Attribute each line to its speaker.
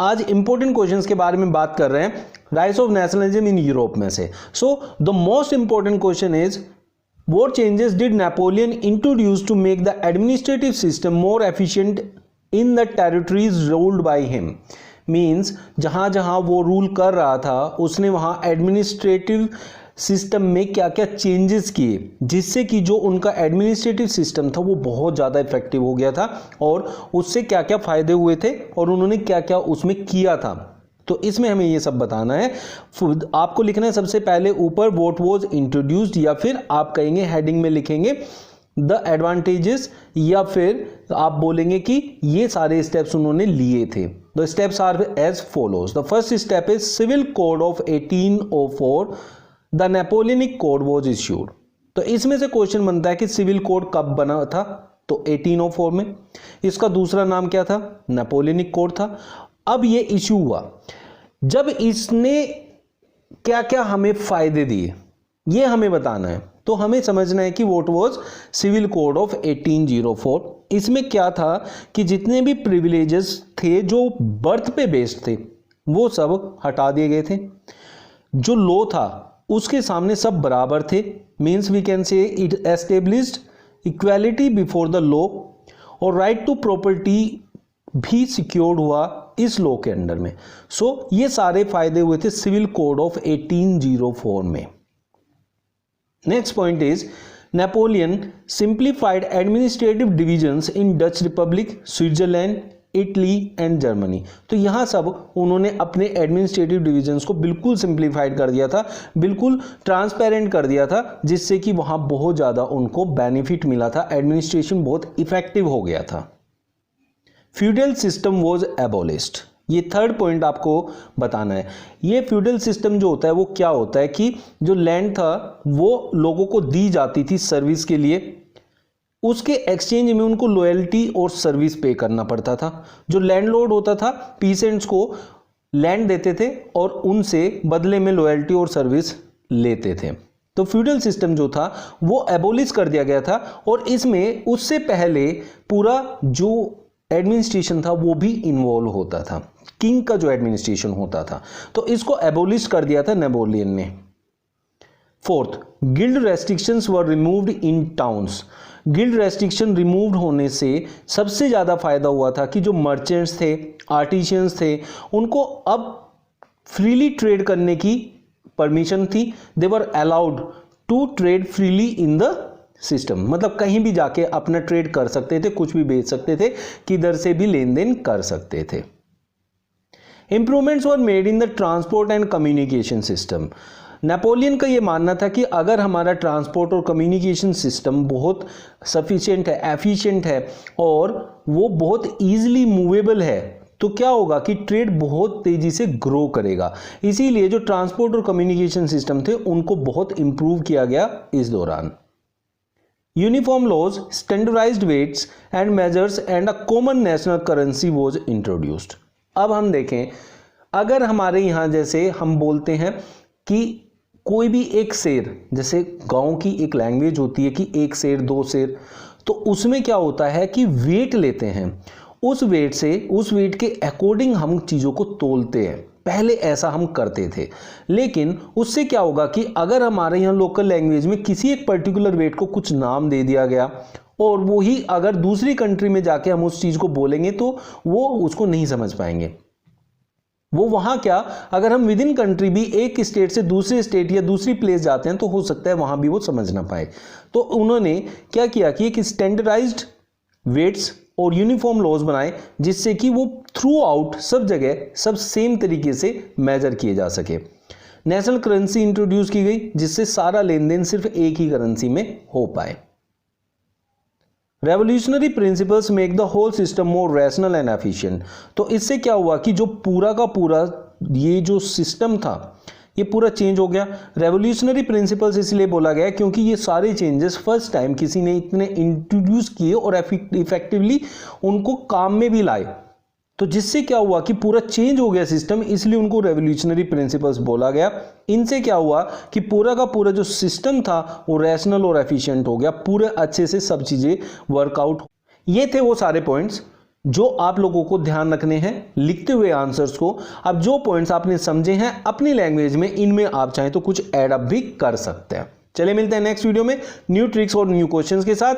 Speaker 1: आज important questions के बारे में बात कर रहे हैं rise of nationalism in Europe में से। So the most important question is what changes did Napoleon introduce to make the administrative system more efficient in the territories ruled by him. Means जहां जहां वो रूल कर रहा था उसने वहां एडमिनिस्ट्रेटिव सिस्टम में क्या क्या चेंजेस किए जिससे कि जो उनका एडमिनिस्ट्रेटिव सिस्टम था वो बहुत ज़्यादा इफेक्टिव हो गया था और उससे क्या क्या फ़ायदे हुए थे और उन्होंने क्या क्या उसमें किया था। तो इसमें हमें ये सब बताना है। आपको लिखना है सबसे पहले ऊपर व्हाट वाज इंट्रोड्यूस्ड, या फिर आप कहेंगे हेडिंग में लिखेंगे द एडवांटेजेस, या फिर आप बोलेंगे कि ये सारे स्टेप्स उन्होंने लिए थे। The steps are as follows. The first step is civil code of 1804 the Napoleonic code was issued. तो इसमें से क्वेश्चन बनता है कि सिविल कोड कब बना था, तो 1804 में। इसका दूसरा नाम क्या था, नेपोलियनिक कोड था। अब ये इश्यू हुआ जब इसने क्या क्या हमें फायदे दिए ये हमें बताना है। तो हमें समझना है कि what was civil code of 1804। इसमें क्या था कि जितने भी प्रिविलेजेस थे जो बर्थ पे बेस्ड थे वो सब हटा दिए गए थे। जो लॉ था उसके सामने सब बराबर थे। Means we can say it established equality before the law, और राइट टू प्रॉपर्टी भी सिक्योर्ड हुआ इस लॉ के अंडर में। सो ये सारे फायदे हुए थे सिविल कोड ऑफ 1804 में। Next point is Napoleon simplified administrative divisions in Dutch Republic, Switzerland, Italy and Germany. तो यहाँ सब उन्होंने अपने एडमिनिस्ट्रेटिव डिविजन्स को बिल्कुल सिंप्लीफाइड कर दिया था, बिल्कुल ट्रांसपेरेंट कर दिया था, जिससे कि वहाँ बहुत ज़्यादा उनको बेनिफिट मिला था, एडमिनिस्ट्रेशन बहुत इफेक्टिव हो गया था। Feudal system was एबोलिश्ड। ये थर्ड पॉइंट आपको बताना है। ये फ्यूडल सिस्टम जो होता है वो क्या होता है कि जो लैंड था वो लोगों को दी जाती थी सर्विस के लिए, उसके एक्सचेंज में उनको लॉयल्टी और सर्विस पे करना पड़ता था। जो लैंडलॉर्ड होता था पीसेंट्स को लैंड देते थे और उनसे बदले में लॉयल्टी और सर्विस लेते थे। तो फ्यूडल सिस्टम जो था वो एबोलिश कर दिया गया था, और इसमें उससे पहले पूरा जो एडमिनिस्ट्रेशन था वो भी इन्वॉल्व होता था, किंग का जो एडमिनिस्ट्रेशन होता था। तो इसको एबोलिश कर दिया था नेपोलियन ने। Fourth, guild restrictions were removed in towns. Guild restriction removed होने से सबसे ज़्यादा फायदा हुआ था कि जो मर्चेंट्स थे, आर्टिशियंस थे, उनको अब फ्रीली ट्रेड करने की परमिशन थी। They were allowed to trade freely in the system. मतलब कहीं भी जाके अपना ट्रेड कर सकते थे, कुछ भी बेच सकते थे, किधर से भी लेन देन कर सकते थे। Improvements were made in the transport and communication system. Napoleon का ये मानना था कि अगर हमारा ट्रांसपोर्ट और कम्युनिकेशन सिस्टम बहुत सफिशिएंट है, एफिशिएंट है और वो बहुत ईजिली मूवेबल है, तो क्या होगा कि ट्रेड बहुत तेजी से ग्रो करेगा। इसीलिए जो ट्रांसपोर्ट और कम्युनिकेशन सिस्टम थे उनको बहुत इंप्रूव किया गया इस दौरान। Uniform laws, standardised weights and measures and a common national currency was introduced. अब हम देखें, अगर हमारे यहाँ जैसे हम बोलते हैं कि कोई भी एक शेर, जैसे गांव की एक लैंग्वेज होती है कि एक शेर, दो शेर, तो उसमें क्या होता है कि वेट लेते हैं, उस वेट से, उस वेट के अकॉर्डिंग हम चीज़ों को तोलते हैं। पहले ऐसा हम करते थे, लेकिन उससे क्या होगा कि अगर हमारे यहाँ लोकल लैंग्वेज में किसी एक पर्टिकुलर वेट को कुछ नाम दे दिया गया और वही अगर दूसरी कंट्री में जाके हम उस चीज़ को बोलेंगे तो वो उसको नहीं समझ पाएंगे। वो वहां क्या, अगर हम विद इन कंट्री भी एक स्टेट से दूसरे स्टेट या दूसरी प्लेस जाते हैं तो हो सकता है वहां भी वो समझ ना पाए। तो उन्होंने क्या किया कि एक स्टैंडर्डाइज्ड वेट्स और यूनिफॉर्म लॉज बनाए जिससे कि वो थ्रू आउट सब जगह सब सेम तरीके से मेजर किए जा सके। नेशनल करेंसी इंट्रोड्यूस की गई जिससे सारा लेन देन सिर्फ एक ही करेंसी में हो पाए। Revolutionary principles make the whole system more rational and efficient. तो इससे क्या हुआ कि जो पूरा का पूरा ये जो सिस्टम था ये पूरा चेंज हो गया। रेवोल्यूशनरी प्रिंसिपल्स इसलिए बोला गया क्योंकि ये सारे चेंजेस फर्स्ट टाइम किसी ने इतने इंट्रोड्यूस किए और इफेक्टिवली उनको काम में भी लाए। तो जिससे क्या हुआ कि पूरा चेंज हो गया सिस्टम, इसलिए उनको रेवोल्यूशनरी प्रिंसिपल्स बोला गया। इनसे क्या हुआ कि पूरा का पूरा जो सिस्टम था वो रैशनल और एफिशिएंट हो गया, पूरे अच्छे से सब चीज़ें वर्कआउट। ये थे वो सारे पॉइंट्स जो आप लोगों को ध्यान रखने हैं लिखते हुए आंसर्स को। अब जो पॉइंट्स आपने समझे हैं अपनी लैंग्वेज में, इनमें आप चाहें तो कुछ ऐड अप भी कर सकते हैं। चलिए मिलते हैं नेक्स्ट वीडियो में न्यू ट्रिक्स और न्यू क्वेश्चंस के साथ।